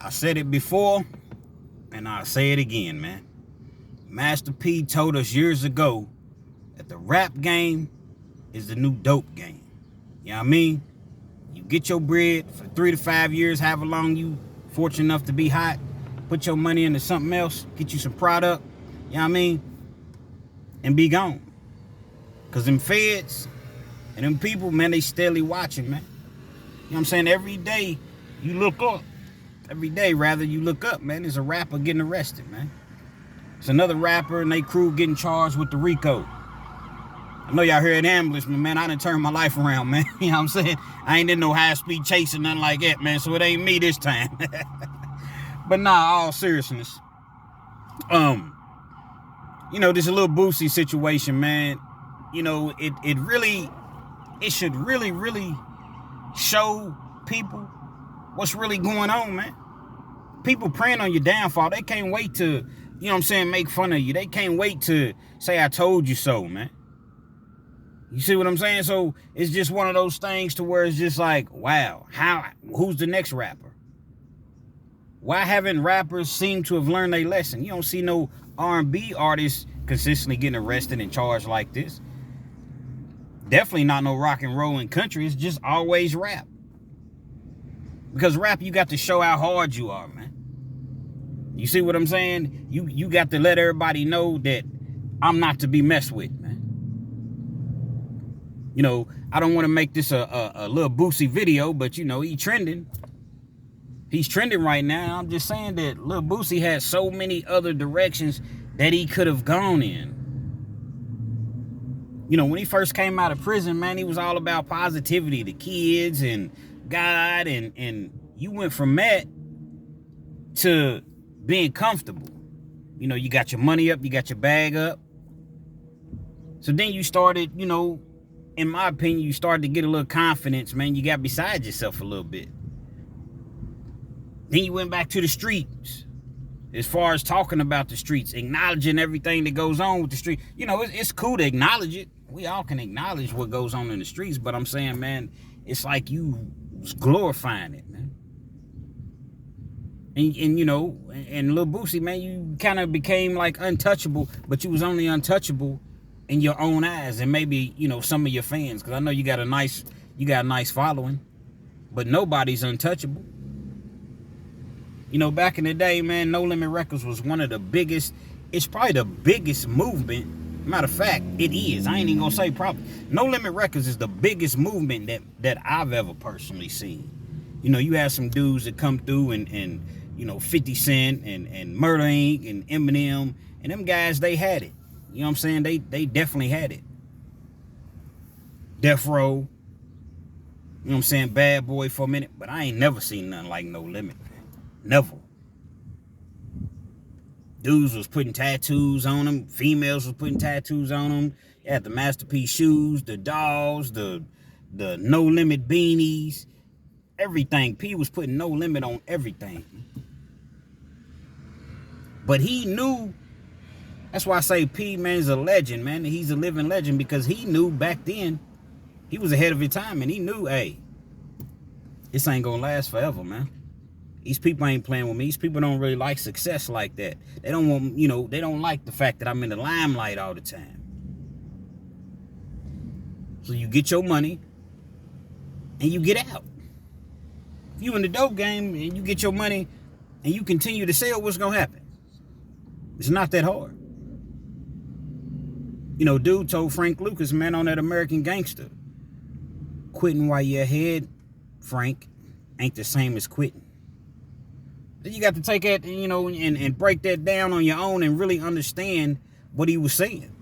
I said it before, and I'll say it again, man. Master P told us years ago that the rap game is the new dope game. You know what I mean? You get your bread for 3 to 5 years, however long you fortunate enough to be hot. Put your money into something else, get you some product, you know what I mean? And be gone. Because them feds and them people, man, they steadily watching, man. You know what I'm saying? Every day you look up. Every day, rather, you look up, man. There's a rapper getting arrested, man. It's another rapper and they crew getting charged with the RICO. I know y'all heard ambulance, but man, I done turned my life around, man. You know what I'm saying? I ain't in no high-speed chase or nothing like that, man, so it ain't me this time. But nah, all seriousness. You know, this a little Boosie situation, man. You know, it should really show people what's really going on, man. People praying on your downfall. They can't wait to, you know what I'm saying, make fun of you. They can't wait to say, I told you so, man. You see what I'm saying? So it's just one of those things to where it's just like, wow, who's the next rapper? Why haven't rappers seemed to have learned their lesson? You don't see no R&B artists consistently getting arrested and charged like this. Definitely not no rock and roll and country. It's just always rap. Because rap, you got to show how hard you are, man. You see what I'm saying? You got to let everybody know that I'm not to be messed with, man. You know, I don't want to make this a little Boosie video, but, you know, he's trending. He's trending right now. I'm just saying that Lil Boosie had so many other directions that he could have gone in. You know, when he first came out of prison, man, he was all about positivity, the kids and God, and you went from that to being comfortable. You know, you got your money up, you got your bag up. So then you started, you know, in my opinion, you started to get a little confidence, man. You got beside yourself a little bit. Then you went back to the streets. As far as talking about the streets, acknowledging everything that goes on with the street. You know, it's cool to acknowledge it. We all can acknowledge what goes on in the streets, but I'm saying, man, it's like you was glorifying it, man. And you know, and Lil Boosie, man, you kind of became like untouchable, but you was only untouchable in your own eyes and maybe, you know, some of your fans, because I know you got a nice following, but nobody's untouchable. You know, back in the day, man, No Limit Records was one of the biggest, it's probably the biggest movement. Matter of fact, it is. I ain't even gonna say probably. No Limit Records is the biggest movement that I've ever personally seen. You know, you have some dudes that come through and you know, 50 Cent and Murder Inc. and Eminem, and them guys, they had it. You know what I'm saying? They definitely had it. Death Row. You know what I'm saying? Bad Boy for a minute. But I ain't never seen nothing like No Limit. Never. Dudes was putting tattoos on them. Females was putting tattoos on them. You had the Masterpiece shoes, the dolls, the No Limit beanies. Everything. P was putting no limit on everything. But he knew. That's why I say P, man, is a legend, man. He's a living legend because he knew back then he was ahead of his time, and he knew, hey, this ain't gonna last forever, man. These people ain't playing with me. These people don't really like success like that. They don't want, you know, they don't like the fact that I'm in the limelight all the time. So you get your money and you get out. If you in the dope game and you get your money and you continue to sell, what's gonna happen? It's not that hard. You know, dude told Frank Lucas, man, on that American Gangster, quitting while you're ahead, Frank, ain't the same as quitting. Then you got to take that, you know, and break that down on your own and really understand what he was saying.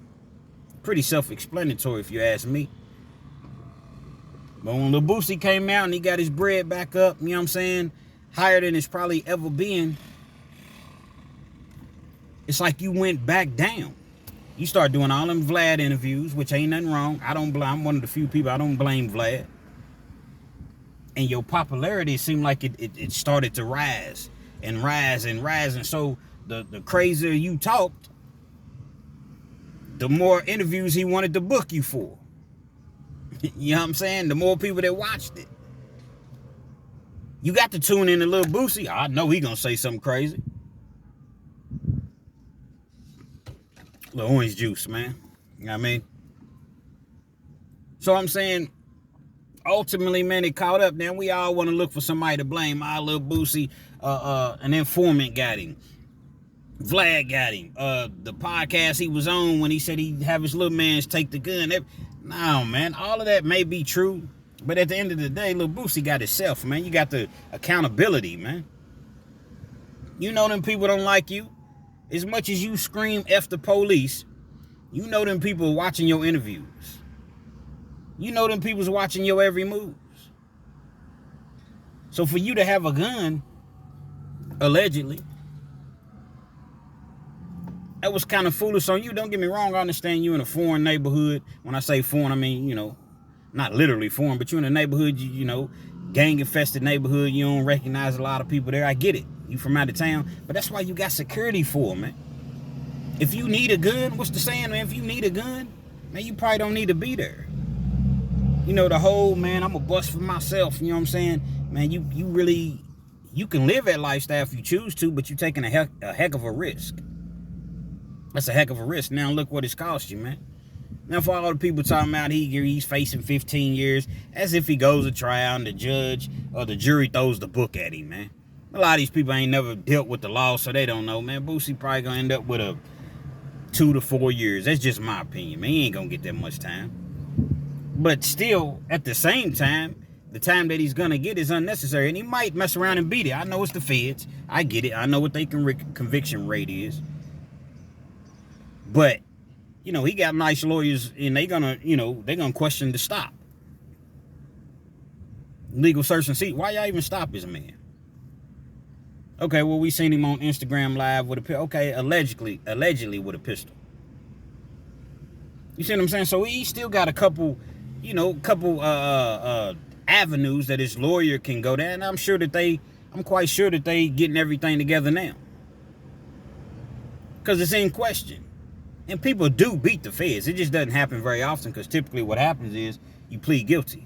Pretty self-explanatory if you ask me. But when Lil Boosie came out and he got his bread back up, you know what I'm saying, higher than it's probably ever been, it's like you went back down. You start doing all them Vlad interviews, which ain't nothing wrong. I'm one of the few people, I don't blame Vlad. And your popularity seemed like it started to rise and rise and rise. And so the crazier you talked, the more interviews he wanted to book you for. You know what I'm saying? The more people that watched it. You got to tune in to Lil Boosie. I know he gonna say something crazy. Little orange juice, man. You know what I mean? So I'm saying, ultimately, man, it caught up. Then we all want to look for somebody to blame. Lil Boosie, an informant got him. Vlad got him. The podcast he was on when he said he'd have his little mans take the gun. No, man, all of that may be true. But at the end of the day, Lil Boosie got himself, man. You got the accountability, man. You know them people don't like you. As much as you scream F the police, you know them people watching your interviews. You know them people's watching your every move. So for you to have a gun, allegedly, that was kind of foolish on you. Don't get me wrong. I understand you in a foreign neighborhood. When I say foreign, I mean, not literally foreign, but you're in a neighborhood, gang-infested neighborhood. You don't recognize a lot of people there. I get it. You from out of town. But that's why you got security for, man. If you need a gun, what's the saying, man? If you need a gun, man, you probably don't need to be there. The whole, man, I'm a bust for myself. You know what I'm saying? Man, you can live that lifestyle if you choose to, but you're taking a heck of a risk. That's a heck of a risk. Now look what it's cost you, man. Now for all the people talking about he's facing 15 years, as if he goes to trial and the judge or the jury throws the book at him, man. A lot of these people ain't never dealt with the law, so they don't know, man. Boosie probably gonna end up with a 2 to 4 years. That's just my opinion, man. He ain't gonna get that much time. But still, at the same time, the time that he's gonna get is unnecessary, and he might mess around and beat it. I know it's the feds. I get it. I know what their conviction rate is. But, he got nice lawyers, and they're gonna question the stop. Legal search and see. Why y'all even stop this man? Okay, well, we seen him on Instagram Live with a pistol. Okay, allegedly with a pistol. You see what I'm saying? So he still got a couple avenues that his lawyer can go down. And I'm quite sure that they getting everything together now. Because it's in question. And people do beat the feds. It just doesn't happen very often, because typically what happens is you plead guilty.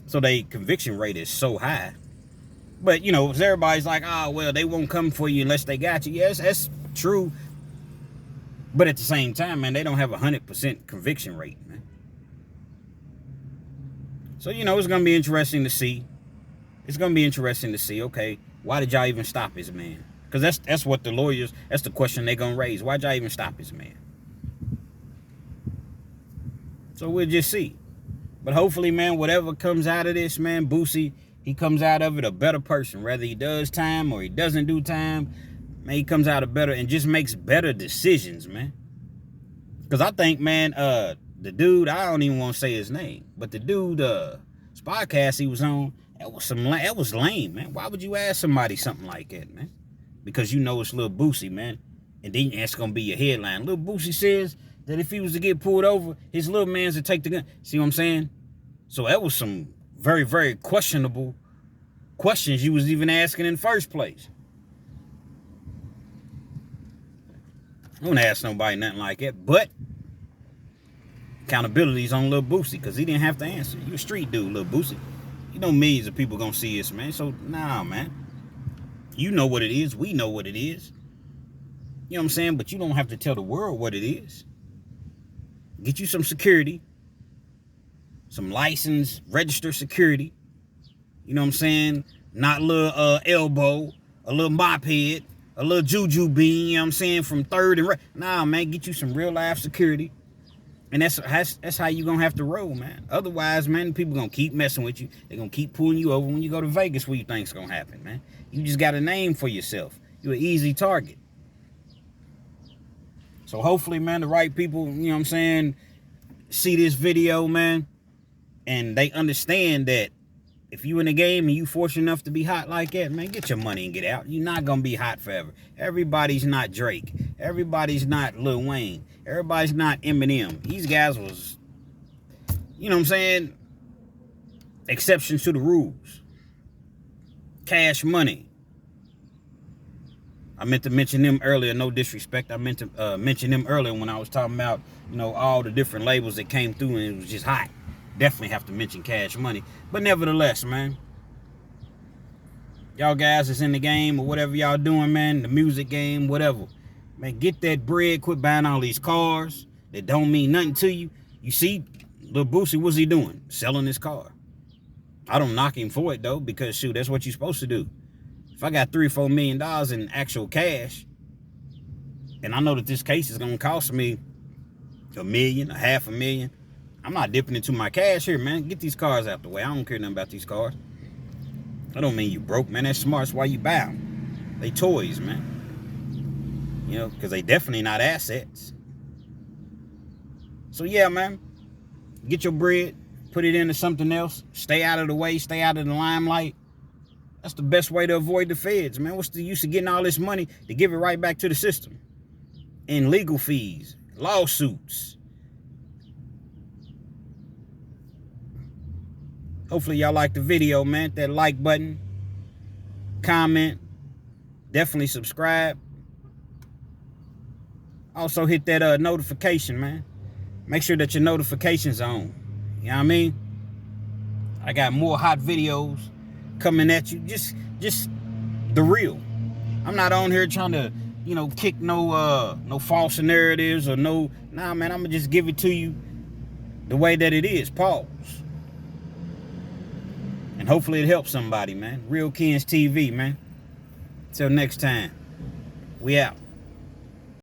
So their conviction rate is so high. But, everybody's like, well, they won't come for you unless they got you. Yes, that's true. But at the same time, man, they don't have a 100% conviction rate, man. So, it's going to be interesting to see. It's going to be interesting to see, okay, why did y'all even stop his man? Because that's what the lawyers, that's the question they're going to raise. Why'd y'all even stop his man? So we'll just see. But hopefully, man, whatever comes out of this, man, Boosie, he comes out of it a better person. Whether he does time or he doesn't do time, man, he comes out a better and just makes better decisions, man. Because I think, man, the dude, I don't even want to say his name, but the dude, his podcast he was on, that was lame, man. Why would you ask somebody something like that, man? Because it's Lil Boosie, man. And then that's going to be your headline. Lil Boosie says that if he was to get pulled over, his little mans would take the gun. See what I'm saying? So that was some very, very questionable questions you was even asking in the first place. I don't ask nobody nothing like that, but accountability's on Lil Boosie, because he didn't have to answer. You a street dude, Lil Boosie. Millions of people gonna see this, man. So, nah, man. You know what it is. We know what it is. You know what I'm saying? But you don't have to tell the world what it is. Get you some security. Some licensed, registered security. You know what I'm saying? Not a little elbow, a little mop head, a little juju bean, you know what I'm saying, from third and nah, man, get you some real life security. And that's how you gonna have to roll, man. Otherwise, man, people gonna keep messing with you. They're gonna keep pulling you over when you go to Vegas. What you think's gonna happen, man? You just got a name for yourself. You're an easy target. So hopefully, man, the right people, you know what I'm saying, see this video, man, and they understand that if you in the game and you fortunate enough to be hot like that, man, get your money and get out. You're not gonna be hot forever. Everybody's not Drake. Everybody's not Lil Wayne. Everybody's not Eminem. These guys was, you know what I'm saying, exceptions to the rules. Cash Money. I meant to mention them earlier, no disrespect. I meant to mention them earlier when I was talking about, all the different labels that came through and it was just hot. Definitely have to mention Cash Money. But nevertheless, man, y'all guys is in the game or whatever y'all doing, man, the music game, whatever. Man, get that bread. Quit buying all these cars that don't mean nothing to you. You see, Lil Boosie, what's he doing? Selling his car. I don't knock him for it, though, because, shoot, that's what you're supposed to do. If I got $3 or $4 million in actual cash, and I know that this case is going to cost me $1 million, $500,000, I'm not dipping into my cash here, man. Get these cars out the way. I don't care nothing about these cars. I don't mean you broke, man. That's smart. That's why you buy them. They toys, man. You know, because they definitely not assets. So, yeah, man. Get your bread. Put it into something else. Stay out of the way. Stay out of the limelight. That's the best way to avoid the feds, man. What's the use of getting all this money to give it right back to the system? In legal fees, lawsuits. Hopefully y'all like the video, man. Hit that like button. Comment. Definitely subscribe. Also hit that notification, man. Make sure that your notifications are on. You know what I mean? I got more hot videos coming at you. Just the real. I'm not on here trying to, you know, kick no false narratives or no. Nah, man, I'm gonna just give it to you the way that it is. Pause. And hopefully it helps somebody, man. Real Kens TV, man. Till next time. We out.